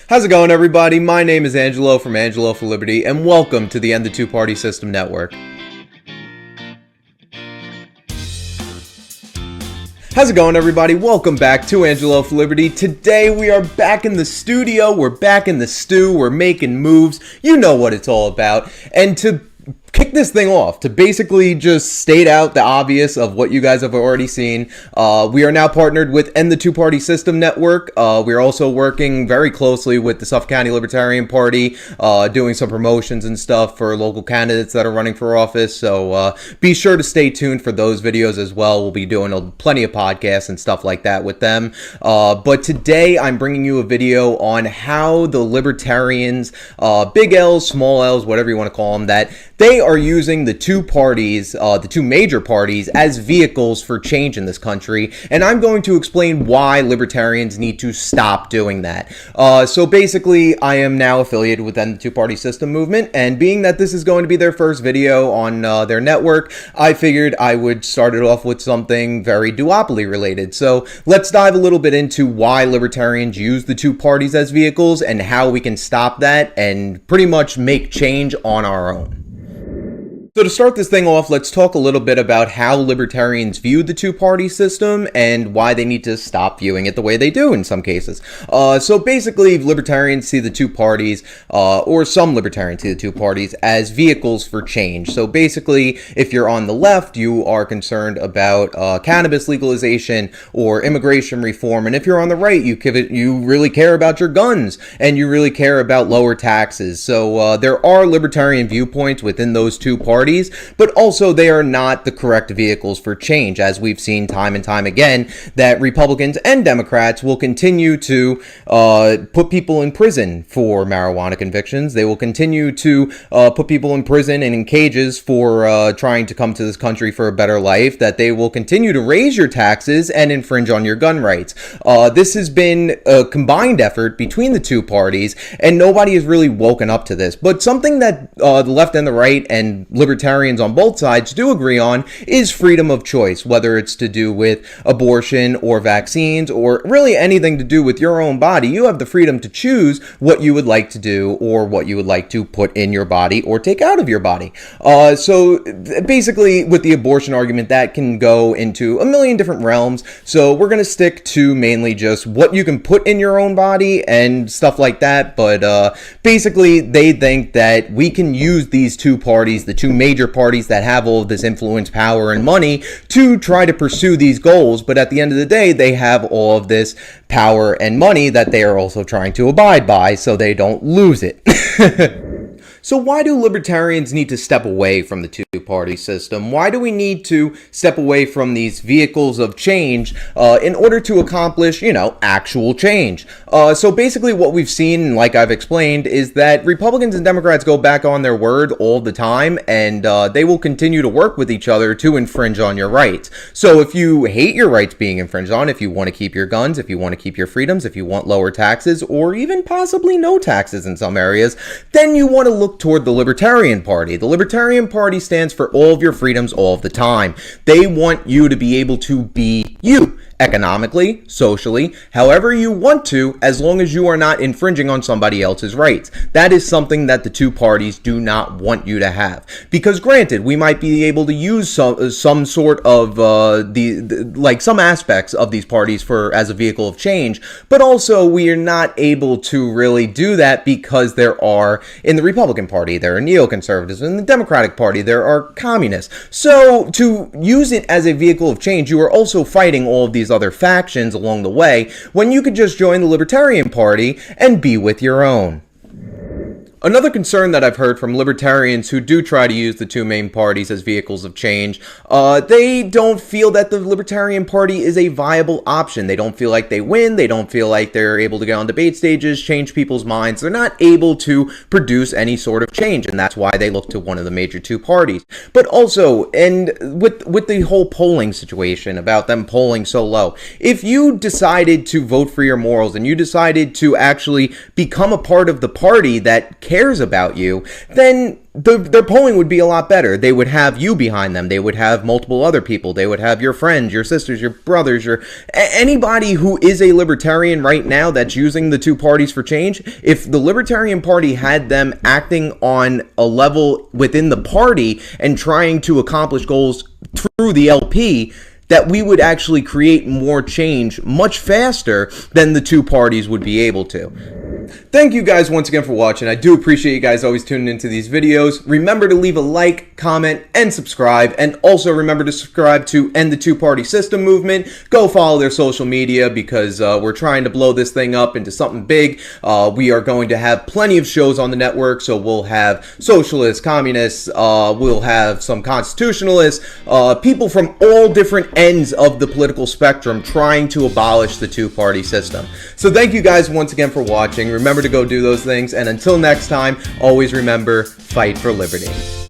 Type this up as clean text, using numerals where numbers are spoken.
How's it going, everybody? My name is Angelo from AngeloForLiberty, and welcome to the End the Two-Party System Network. How's it going, everybody? Welcome back to AngeloForLiberty. Today we are back in the studio, we're back in the stew, we're making moves. You know what it's all about. And to kick this thing off, to basically just state out the obvious of what you guys have already seen, we are now partnered with End the Two-Party System Network. We're also working very closely with the Suffolk County Libertarian Party, doing some promotions and stuff for local candidates that are running for office. So be sure to stay tuned for those videos as well. We'll be doing plenty of podcasts and stuff like that with them. But today I'm bringing you a video on how the Libertarians, big L's, small L's, whatever you want to call them, that they are using the two parties, the two major parties, as vehicles for change in this country, and I'm going to explain why Libertarians need to stop doing that. So basically, I am now affiliated with the two-party system movement, and being that this is going to be their first video on their network, I figured I would start it off with something very duopoly related. So let's dive a little bit into why Libertarians use the two parties as vehicles and how we can stop that and pretty much make change on our own. So to start this thing off, let's talk a little bit about how Libertarians view the two-party system and why they need to stop viewing it the way they do in some cases. So basically, Libertarians see the two parties, or some Libertarians see the two parties, as vehicles for change. So basically, if you're on the left, you are concerned about cannabis legalization or immigration reform, and if you're on the right, you really care about your guns and you really care about lower taxes. So there are Libertarian viewpoints within those two parties, but also they are not the correct vehicles for change, as we've seen time and time again, that Republicans and Democrats will continue to put people in prison for marijuana convictions. They will continue to put people in prison and in cages for trying to come to this country for a better life, that they will continue to raise your taxes and infringe on your gun rights. This has been a combined effort between the two parties, and nobody has really woken up to this. But something that the left and the right and Libertarians on both sides do agree on is freedom of choice, whether it's to do with abortion or vaccines or really anything to do with your own body. You have the freedom to choose what you would like to do or what you would like to put in your body or take out of your body. So basically, with the abortion argument, that can go into a million different realms. So we're going to stick to mainly just what you can put in your own body and stuff like that. But basically, they think that we can use these two parties, the two major parties that have all of this influence, power, and money, to try to pursue these goals. But at the end of the day, they have all of this power and money that they are also trying to abide by so they don't lose it. So why do Libertarians need to step away from the two-party system? Why do we need to step away from these vehicles of change in order to accomplish, actual change? So basically what we've seen, like I've explained, is that Republicans and Democrats go back on their word all the time, and they will continue to work with each other to infringe on your rights. So if you hate your rights being infringed on, if you want to keep your guns, if you want to keep your freedoms, if you want lower taxes, or even possibly no taxes in some areas, then you want to look toward the Libertarian Party. The Libertarian Party stands for all of your freedoms all of the time. They want you to be able to be you, economically, socially, however you want to, as long as you are not infringing on somebody else's rights. That is something that the two parties do not want you to have. Because granted, we might be able to use some sort of like some aspects of these parties as a vehicle of change, but also we are not able to really do that because there are, in the Republican Party, there are neoconservatives. In the Democratic Party, there are communists. So to use it as a vehicle of change, you are also fighting all of these other factions along the way, when you could just join the Libertarian Party and be with your own. Another concern that I've heard from Libertarians who do try to use the two main parties as vehicles of change, they don't feel that the Libertarian Party is a viable option. They don't feel like they win. They don't feel like they're able to get on debate stages, change people's minds. They're not able to produce any sort of change, and that's why they look to one of the major two parties. But also, and with the whole polling situation about them polling so low, if you decided to vote for your morals and you decided to actually become a part of the party that cares cares about you, then their polling would be a lot better. They would have you behind them. They would have multiple other people. They would have your friends, your sisters, your brothers, anybody who is a libertarian right now that's using the two parties for change. If the Libertarian Party had them acting on a level within the party and trying to accomplish goals through the LP, that we would actually create more change much faster than the two parties would be able to. Thank you guys once again for watching. I do appreciate you guys always tuning into these videos. Remember to leave a like, comment, and subscribe. And also remember to subscribe to End the Two-Party System movement. Go follow their social media because we're trying to blow this thing up into something big. We are going to have plenty of shows on the network. So we'll have socialists, communists, we'll have some constitutionalists, people from all different ends of the political spectrum trying to abolish the two-party system. So thank you guys once again for watching. Remember to go do those things, and until next time, always remember, fight for liberty.